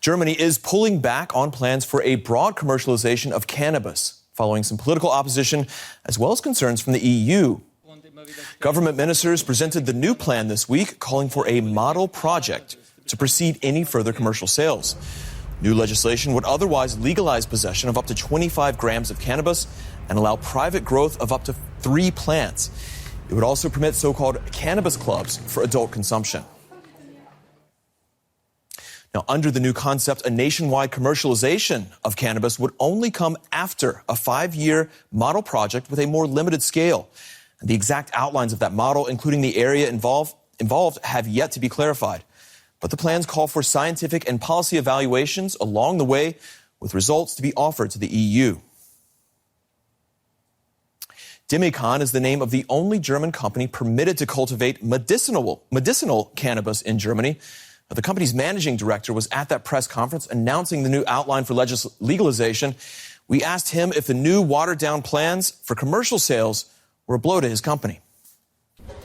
Germany is pulling back on plans for a broad commercialization of cannabis, following some political opposition as well as concerns from the EU. Government ministers presented the new plan this week, calling for a model project to precede any further commercial sales. New legislation would otherwise legalize possession of up to 25 grams of cannabis and allow private growth of up to 3 plants. It would also permit so-called Cannabis Clubs for adult consumption. Now, under the new concept, a nationwide commercialization of cannabis would only come after a 5-year model project with a more limited scale. And the exact outlines of that model, including the area involved, have yet to be clarified. But the plans call for scientific and policy evaluations along the way, with results to be offered to the EU. Dimecon is the name of the only German company permitted to cultivate medicinal cannabis in Germany. The company's managing director was at that press conference announcing the new outline for legalization. We asked him if the new watered-down plans for commercial sales were a blow to his company.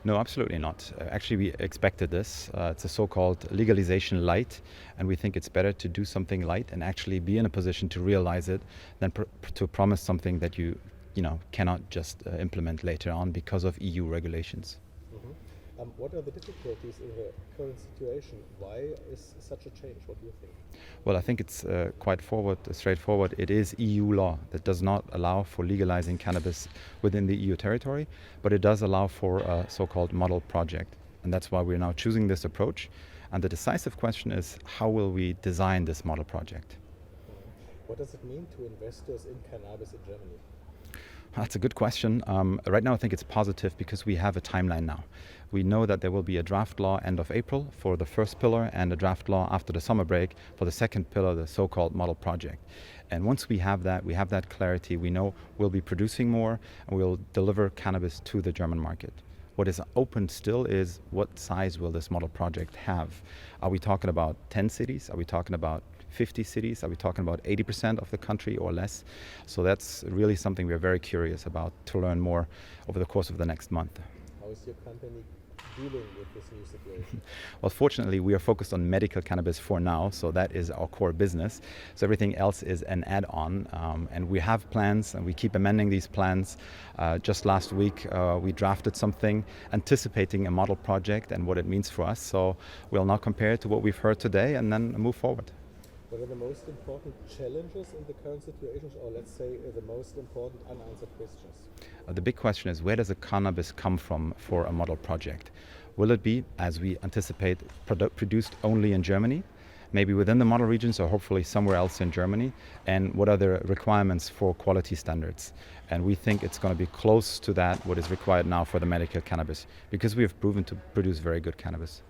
No, absolutely not. Actually, we expected this. It's a so-called legalization light, and we think it's better to do something light and actually be in a position to realize it than to promise something that you cannot just implement later on because of EU regulations. What are the difficulties in the current situation? Why is such a change? What do you think? Well, I think it's quite straightforward. It is EU law that does not allow for legalizing cannabis within the EU territory, but it does allow for a so-called model project. And that's why we're now choosing this approach. And the decisive question is, how will we design this model project? What does it mean to investors in cannabis in Germany? That's a good question. Right now I think it's positive because we have a timeline now. We know that there will be a draft law end of April for the first pillar and a draft law after the summer break for the second pillar, the so-called model project. And once we have that clarity, we know we'll be producing more and we'll deliver cannabis to the German market. What is open still is what size will this model project have? Are we talking about 10 cities? Are we talking about 50 cities? Are we talking about 80% of the country or less? So that's really something we're very curious about to learn more over the course of the next month. How is your company dealing with this new situation? Well, fortunately, we are focused on medical cannabis for now, so that is our core business. So everything else is an add-on, and we have plans, and we keep amending these plans. Just last week, we drafted something anticipating a model project and what it means for us. So we'll now compare it to what we've heard today and then move forward. What are the most important challenges in the current situation, or let's say the most important unanswered questions? The big question is, where does the cannabis come from for a model project? Will it be, as we anticipate, produced only in Germany, maybe within the model regions or hopefully somewhere else in Germany? And what are the requirements for quality standards? And we think it's going to be close to that, what is required now for the medical cannabis, because we have proven to produce very good cannabis.